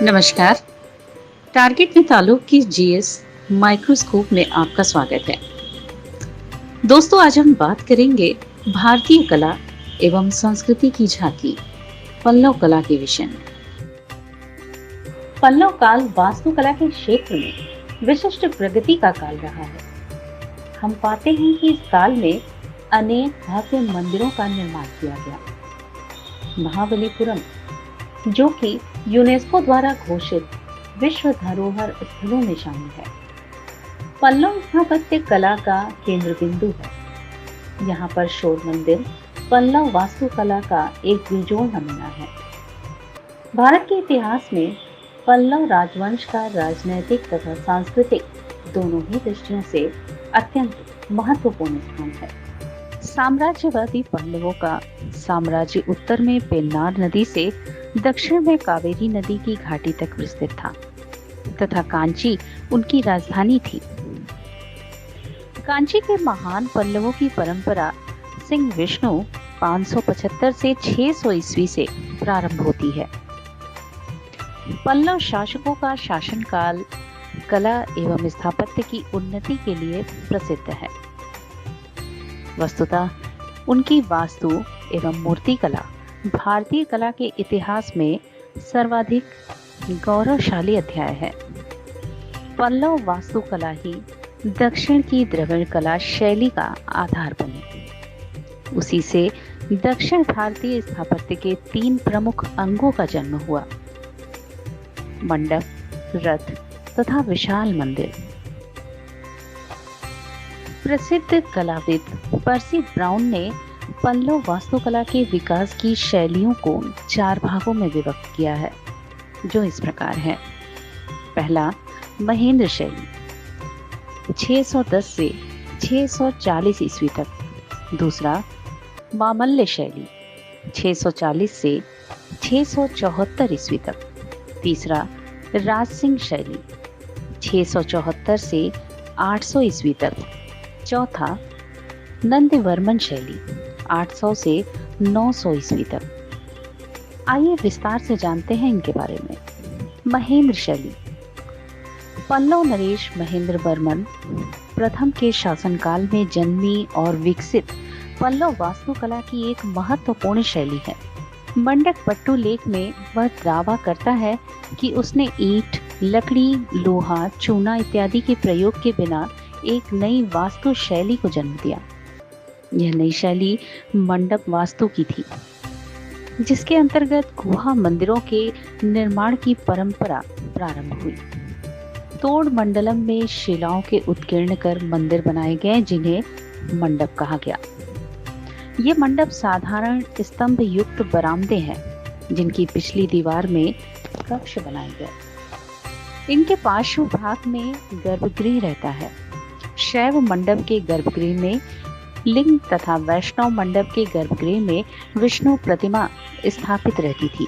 नमस्कार। टारगेट में ताल्लुक की जीएस माइक्रोस्कोप में आपका स्वागत है। दोस्तों, आज हम बात करेंगे भारतीय कला एवं संस्कृति की झांकी पल्लव कला के विषय में। पल्लव काल वास्तुकला के क्षेत्र में विशिष्ट प्रगति का काल रहा है। हम पाते हैं कि इस काल में अनेक भव्य मंदिरों का निर्माण किया गया। महाबलीपुरम, जो कि यूनेस्को द्वारा घोषित विश्व धरोहर स्थलों में शामिल है, पल्लव स्थापत्य कला का केंद्र बिंदु है। यहाँ पर शोर मंदिर पल्लव वास्तुकला का एक बेजोड़ नमूना है। भारत के इतिहास में पल्लव राजवंश का राजनैतिक तथा सांस्कृतिक दोनों ही दृष्टियों से अत्यंत महत्वपूर्ण स्थान है। साम्राज्यवादी पल्लवों का साम्राज्य उत्तर में पेन्नार नदी से दक्षिण में कावेरी नदी की घाटी तक विस्तृत था तथा कांची उनकी राजधानी थी। कांची के महान पल्लवों की परंपरा सिंह विष्णु 575 से 600 ईस्वी से प्रारंभ होती है। पल्लव शासकों का शासनकाल कला एवं स्थापत्य की उन्नति के लिए प्रसिद्ध है। वस्तुतः उनकी वास्तु एवं मूर्ति कला भारतीय कला के इतिहास में सर्वाधिक गौरवशाली अध्याय है। पल्लव वास्तुकला ही दक्षिण की द्रविड़ कला शैली का आधार बनी। उसी से दक्षिण भारतीय स्थापत्य के 3 प्रमुख अंगों का जन्म हुआ: मंडप, रथ तथा विशाल मंदिर। प्रसिद्ध कलाविद पर्सी ब्राउन ने पल्लव वास्तुकला के विकास की शैलियों को 4 भागों में विभक्त किया है, जो इस प्रकार है। पहला, महेंद्र शैली 610 से 640 ईस्वी तक। दूसरा, मामल्य शैली 640 से 674 ईस्वी तक। तीसरा, राजसिंह शैली 674 से 800 ईस्वी तक। चौथा, नंदवर्मन शैली 800 से 900 ईस्वी तक। आइए विस्तार से जानते हैं इनके बारे में। महेंद्र शैली। पल्लव नरेश महेंद्र वर्मन प्रथम के शासनकाल में जन्मी और विकसित पल्लव वास्तुकला की एक महत्वपूर्ण शैली है। मंडक पट्टू लेख में वह दावा करता है कि उसने ईंट, लकड़ी, लोहा, चूना इत्यादि के प्रयोग के बिना एक नई वास्तु शैली को जन्म दिया। यह नई शैली मंडप वास्तु की थी, जिसके अंतर्गत गुहा मंदिरों के निर्माण की परंपरा प्रारंभ हुई। तोड़ मंडलम में शिलाओं के उत्कीर्ण कर मंदिर बनाए गए, जिन्हें मंडप कहा गया। ये मंडप साधारण स्तंभ युक्त बरामदे हैं, जिनकी पिछली दीवार में कक्ष बनाए गए। इनके पार्श्व भाग में गर्भगृह रहता है। शैव मंडप के गर्भगृह में लिंग तथा वैष्णव मंडप के गर्भगृह में विष्णु प्रतिमा स्थापित रहती थी।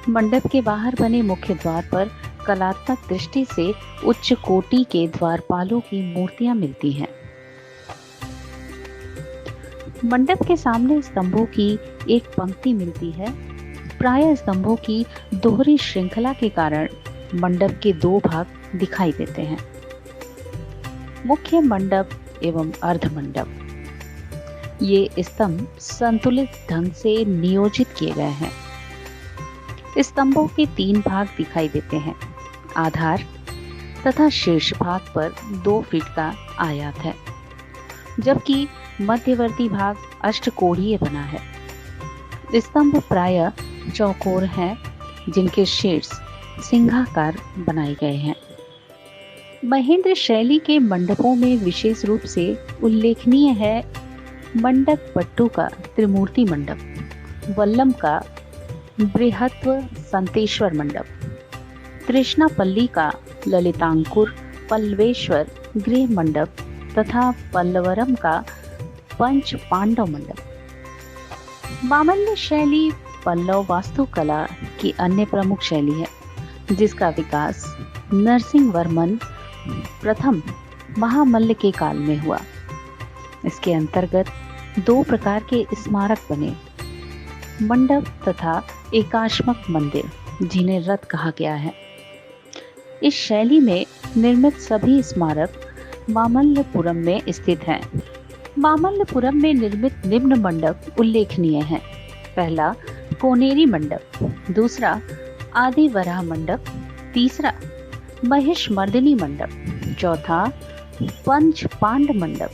मंडप के बाहर बने मुख्य द्वार पर कलात्मक दृष्टि से उच्च कोटि के द्वारपालों की मूर्तियां मिलती हैं। मंडप के सामने स्तंभों की एक पंक्ति मिलती है। प्रायः स्तंभों की दोहरी श्रृंखला के कारण मंडप के 2 भाग दिखाई देते हैं: मुख्य मंडप एवं अर्ध मंडप। ये स्तंभ संतुलित ढंग से नियोजित किए गए हैं। स्तंभों के 3 भाग दिखाई देते हैं: आधार तथा शीर्ष भाग पर 2 फीट का आयात है, जबकि मध्यवर्ती भाग अष्टकोणीय बना है। स्तंभ प्रायः चौकोर हैं, जिनके शीर्ष सिंहाकार बनाए गए हैं। महेंद्र शैली के मंडपों में विशेष रूप से उल्लेखनीय है मंडप पट्टू का त्रिमूर्ति मंडप, वल्लम का बृहत्व संतेश्वर मंडप, तृष्णापल्ली का ललितांकुर पल्लवेश्वर गृह मंडप तथा पल्लवरम का पंच पांडव मंडप। मामल्य शैली पल्लव वास्तुकला की अन्य प्रमुख शैली है, जिसका विकास नरसिंह वर्मन प्रथम महामल्ल के काल में हुआ। इसके अंतर्गत 2 प्रकार के स्मारक बने: मंडप तथा एकाश्मक मंदिर जिन्हें रथ कहा गया है। इस शैली में निर्मित सभी स्मारक मामल्लपुरम में स्थित हैं। मामल्लपुरम में निर्मित निम्न मंडप उल्लेखनीय हैं। पहला कोनेरी मंडप, दूसरा आदिवराह मंडप, तीसरा महिषमर्दिनी मंडप, चौथा पंच पांड मंडप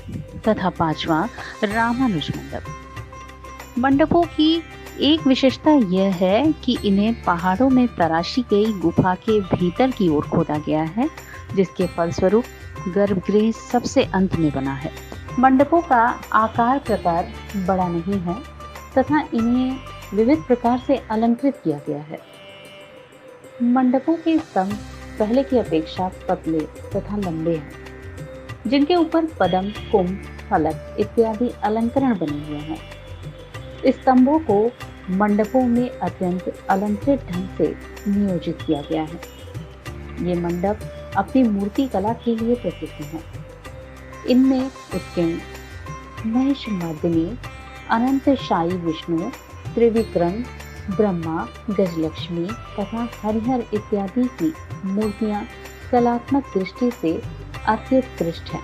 तथा पांचवा रामानुज मंडप। मंडपों की एक विशेषता यह है कि इन्हें पहाड़ों में तराशी गई गुफा के भीतर की ओर खोदा गया है, जिसके फलस्वरूप गर्भगृह सबसे अंत में बना है। मंडपों का आकार प्रकार बड़ा नहीं है तथा इन्हें विविध प्रकार से अलंकृत किया गया है। मंडपों के स्तंभ पहले की अपेक्षा पतले तथा लंबे हैं, जिनके ऊपर पदम, कुंभ, फलक इत्यादि अलंकरण बने हुए हैं। स्तंभों को मंडपों में अत्यंत अलंकृत ढंग से नियोजित किया गया है। ये मंडप अपनी मूर्ति कला के लिए प्रसिद्ध हैं। इनमें उत्कीर्ण, महिषमर्दिनी, अनंतशायी विष्णु, त्रिविक्रम, ब्रह्मा, गजलक्ष्मी तथा हरिहर इत्यादि की मूर्तियां कलात्मक दृष्टि से अत्युत्कृष्ट हैं।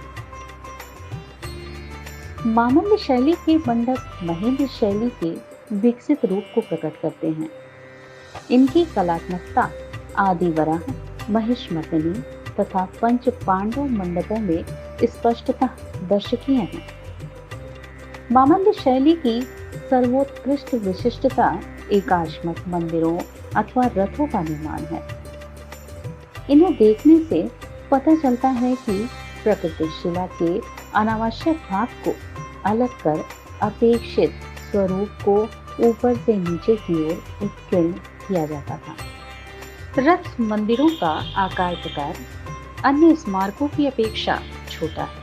मामल्य शैली के मंडप महेंद्र शैली के विकसित रूप को प्रकट करते हैं। इनकी कलात्मकता आदिवराह, महिषमर्दिनी तथा पंच पांडव मंडपों में स्पष्टतः दर्शकीय है। मामल्य शैली की सर्वोत्कृष्ट विशिष्टता एकाश्मक मंदिरों अथवा रथों का निर्माण है। इन्हें देखने से पता चलता है कि प्रकृति शिला के अनावश्यक भाग को अलग कर अपेक्षित स्वरूप को ऊपर से नीचे की ओर उत्कीर्ण किया जाता था। रथ मंदिरों का आकार प्रकार अन्य स्मारकों की अपेक्षा छोटा है।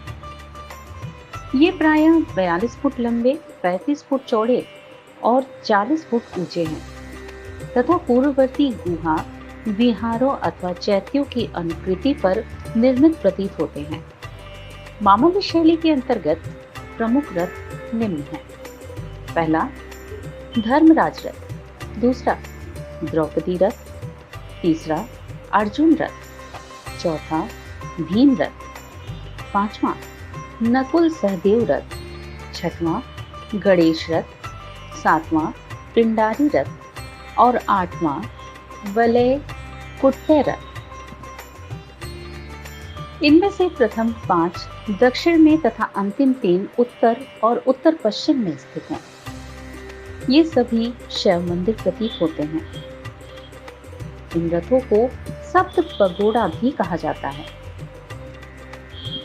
ये प्रायः 42 फुट लंबे, 35 फुट चौड़े और 40 फुट ऊंचे हैं तथा पूर्ववर्ती गुहा, विहारों अथवा चैत्यों की अनुकृति पर निर्मित प्रतीत होते हैं। मामल्य शैली के अंतर्गत प्रमुख रथ निम्न हैं। पहला धर्मराज रथ, दूसरा द्रौपदी रथ, तीसरा अर्जुन रथ, चौथा भीम रथ, पांचवा नकुल सहदेव रथ, छठवां गणेश रथ, सातवां पिंडारी रथ और आठवां वलय कुट्टे रथ। इनमें से प्रथम 5 दक्षिण में तथा अंतिम 3 उत्तर और उत्तर पश्चिम में स्थित हैं। ये सभी शैव मंदिर प्रतीत होते हैं। इन रथों को सप्त पगोड़ा भी कहा जाता है।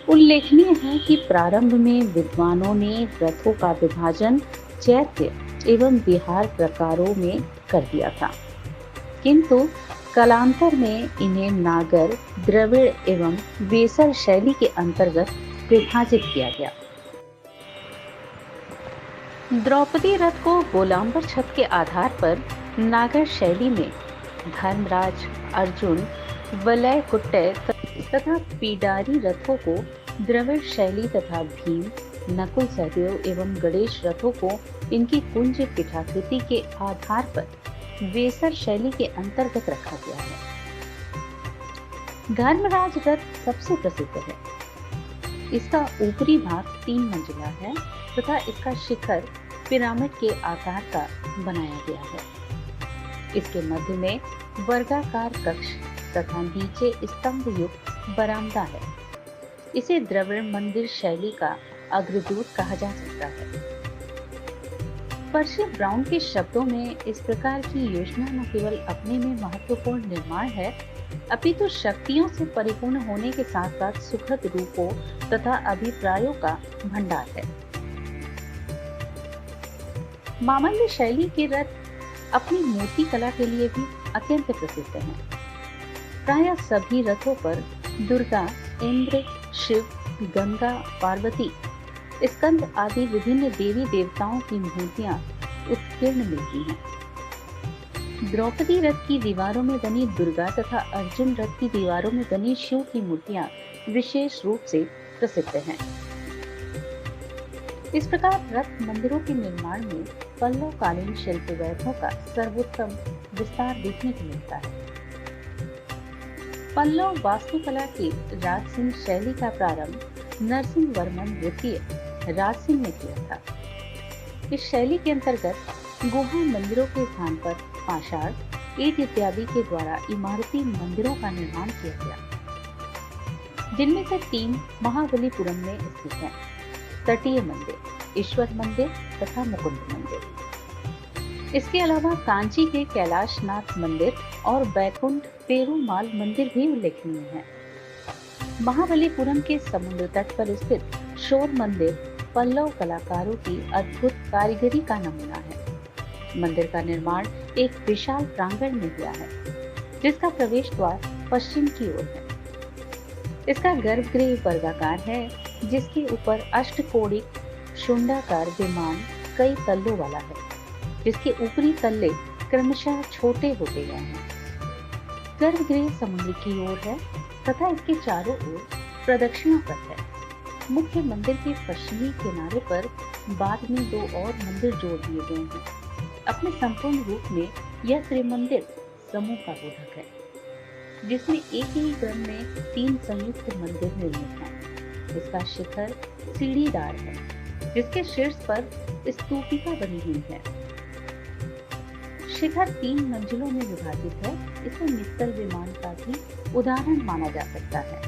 उल्लेखनीय है कि प्रारंभ में विद्वानों ने रथों का विभाजन चैत्य एवं विहार प्रकारों में कर दिया था, किंतु कालांतर में इन्हें नागर, द्रविड़ एवं वेसर शैली के अंतर्गत विभाजित किया गया। द्रौपदी रथ को गोलांबर छत के आधार पर नागर शैली में धर्मराज, अर्जुन, वलय कुट्टे तथा पीडारी रथों को द्रविड़ शैली तथा भीम, नकुल सहदेव एवं गणेश रथों को इनकी कुंज पीठाकृति के आधार पर वेसर शैली के अंतर्गत रखा गया है। धर्मराज रथ सबसे प्रसिद्ध है। इसका ऊपरी भाग 3 मंजिला है तथा इसका शिखर पिरामिड के आकार का बनाया गया है। इसके मध्य में वर्गाकार कक्ष तथा नीचे स्तंभ युक्त बरामदा है। इसे द्रविड़ मंदिर शैली का अग्रदूत कहा जा सकता है। पर्सी ब्राउन के शब्दों में इस प्रकार की योजना न केवल अपने में महत्वपूर्ण निर्माण है, अपितु शक्तियों से परिपूर्ण होने के साथ साथ सुखद रूपों तथा अभिप्रायों का भंडार है। मामल्य शैली के रथ अपनी मूर्ति कला के लिए भी अत्यंत प्रसिद्ध हैं। प्रायः सभी रथों पर दुर्गा, इंद्र, शिव, गंगा, पार्वती, स्कंद आदि विभिन्न देवी देवताओं की मूर्तियां उत्कीर्ण मिलती हैं। द्रौपदी रथ की दीवारों में बनी दुर्गा तथा अर्जुन रथ की दीवारों में बनी शिव की मूर्तियां विशेष रूप से प्रसिद्ध हैं। इस प्रकार रत्न मंदिरों के निर्माण में पल्लव कालीन शिल्प वैभव का सर्वोत्तम विस्तार देखने को मिलता है। पल्लव वास्तुकला की राजसिंह शैली का प्रारंभ नरसिंह वर्मन द्वितीय राजसिंह ने किया था। इस शैली के अंतर्गत गुहा मंदिरों के स्थान पर पाषाण, ईंट इत्यादि के द्वारा इमारती मंदिरों का निर्माण किया गया, जिनमें से 3 महाबलीपुरम में स्थित हैं: तटीय मंदिर, ईश्वर मंदिर तथा मुकुंद मंदिर। इसके अलावा कांची के कैलाशनाथ मंदिर और बैकुंठ पेरुमाल मंदिर भी उल्लेखनीय है। महाबलीपुरम के समुद्र तट पर स्थित शोर मंदिर पल्लव कलाकारों की अद्भुत कारीगरी का नमूना है। मंदिर का निर्माण एक विशाल प्रांगण में हुआ है, जिसका प्रवेश द्वार पश्चिम की ओर है। इसका गर्भगृह वर्गाकार है, जिसके ऊपर अष्टकोणिक शुंडाकार विमान कई तल्लों वाला है, जिसके ऊपरी तल्ले क्रमशः छोटे होते गए हैं। गर्भगृह समुद्र की ओर है तथा इसके चारों ओर प्रदक्षिणा पथ है। मुख्य मंदिर के पश्चिमी किनारे पर बाद में 2 और मंदिर जोड़ दिए गए हैं। अपने संपूर्ण रूप में यह त्रिमंदिर समूह का बोधक है, जिसमें एक ही क्रम में 3 संयुक्त मंदिर निर्मित हैं। इसका शिखर सीढ़ीदार है, जिसके शीर्ष पर स्तूपिका बनी हुई है। शिखर 3 मंजिलों में विभाजित है। इसे मित्तल विमान का भी उदाहरण माना जा सकता है।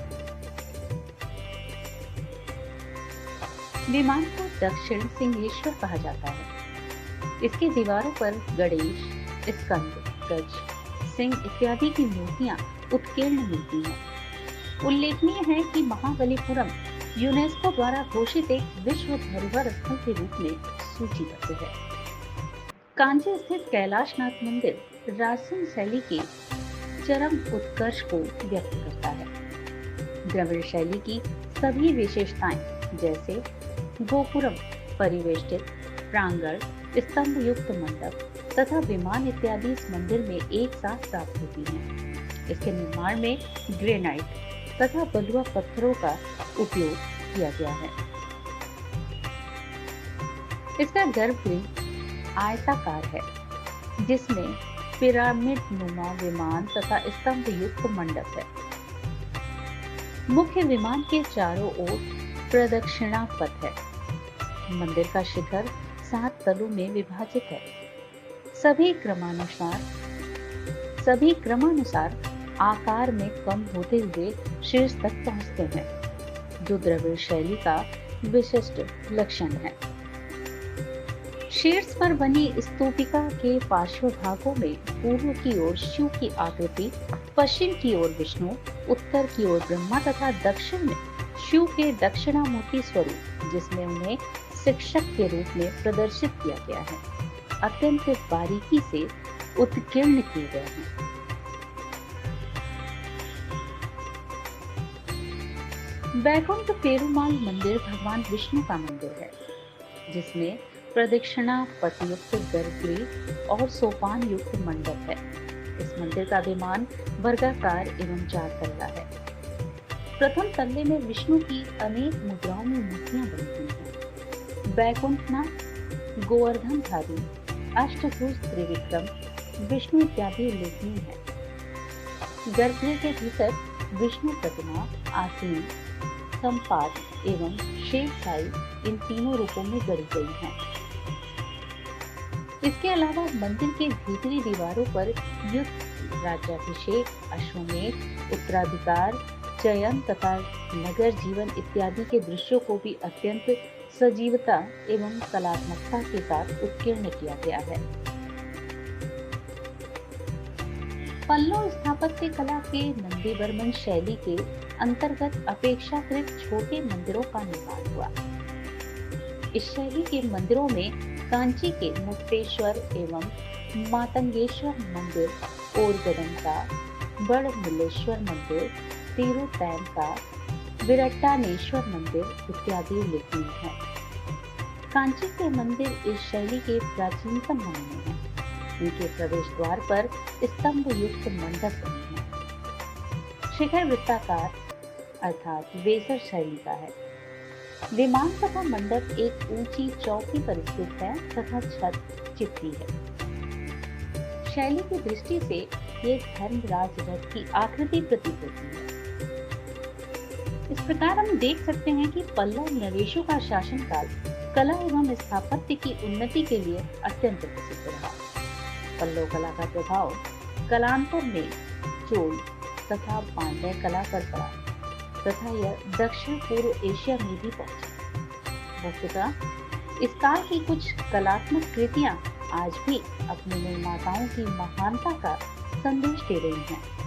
विमान को दक्षिण सिंहेश्वर कहा जाता है। इसकी दीवारों पर गणेश, स्कंद, गज, सिंह इत्यादि की मूर्तियां उत्कीर्ण मिलती हैं। उल्लेखनीय है कि महाबलीपुरम यूनेस्को द्वारा घोषित एक विश्व धरोहर स्थल के रूप में सूचीबद्ध है। कांची स्थित कैलाशनाथ मंदिर राजसिंह शैली के चरम उत्कर्ष को व्यक्त करता है। द्रविड़ शैली की सभी विशेषताएं, जैसे गोपुरम, परिवेष्टित प्रांगण, स्तंभ युक्त मंडप तथा विमान इत्यादि इस मंदिर में एक साथ प्राप्त होती हैं। इसके निर्माण में ग्रेनाइट तथा बलुआ पत्थरों का उपयोग किया गया है। इसका गर्भगृह आयताकार है, जिसमें पिरामिड नुमा विमान तथा स्तंभ युक्त मंडप है। मुख्य विमान के चारों ओर प्रदक्षिणा पथ है। मंदिर का शिखर 7 तलों में विभाजित है। सभी क्रमानुसार आकार में कम होते हुए शीर्ष तक पहुंचते हैं, जो द्रविड़ शैली का विशिष्ट लक्षण है। शीर्ष पर बनी स्तूपिका के पार्श्व भागों में पूर्व की ओर शिव की आकृति, पश्चिम की ओर विष्णु, उत्तर की ओर ब्रह्मा तथा दक्षिण में शिव के दक्षिणामूर्ति स्वरूप, जिसमें उन्हें शिक्षक के रूप में प्रदर्शित किया गया है, अत्यंत बारीकी से उत्कीर्ण किए गए हैं। बैकुंठ पेरुमाल मंदिर भगवान विष्णु का मंदिर है, जिसमें प्रदक्षिणा पथ युक्त गर्भगृह और सोपान युक्त मंडप है। इस मंदिर का विमान वर्गाकार एवं 4 तल्ला है। प्रथम तल्ले में विष्णु की अनेक मुद्राओं में मूर्तियां बनी हुई हैं। बैकुंठनाथ, गोवर्धनधारी, अष्टभुज त्रिविक्रम, विष्णु इत्यादि उल्लेखनीय है। गर्भगृह के भीतर विष्णु प्रतिमा, आसीन, संपाद एवं शेषशायी इन तीनों रूपों में गढ़ी गई हैं। इसके अलावा मंदिर के भीतरी दीवारों पर युद्ध, राज्याभिषेक, अश्वमेध, उत्तराधिकार, चयन तथा नगर जीवन इत्यादि के दृश्यों को भी अत्यंत सजीवता एवं कलात्मकता के साथ उत्कीर्ण किया गया है। पल्लव स्थापत्य कला के नंदीवर्मन शैली के अंतर्गत अपेक्षाकृत छोटे मंदिरों का निर्माण हुआ। इस शैली के मंदिरों में कांची के मुक्तेश्वर एवं मातंगेश्वर मंदिर, ओरगडन का बड़मिलेश्वर मंदिर, तिरुतैन का विरट्टानेश्वर मंदिर इत्यादि उल्लेखनीय है। कांची के मंदिर इस शैली के प्राचीनतम नमूने हैं। इनके प्रवेश द्वार पर स्तंभ युक्त मंडप बने हैं। शिखर वृत्ताकार अर्थात वेसर शैली का है। विमान तथा मंडप एक ऊंची चौकी पर स्थित है तथा छत चिपटी है। शैली की दृष्टि से ये धर्मराज रथ की आकृति प्रतीत होती है। इस प्रकार हम देख सकते हैं कि पल्लव नरेशों का शासनकाल कला एवं स्थापत्य की उन्नति के लिए अत्यंत प्रसिद्ध रहा। पल्लव कला का प्रभाव कालांतर में चोल तथा पांड्य कला पर पड़ा तथा यह दक्षिण पूर्व एशिया में भी पहुंचा। वस्तुतः इस काल की कुछ कलात्मक कृतियां आज भी अपने निर्माताओं की महानता का संदेश दे रही हैं।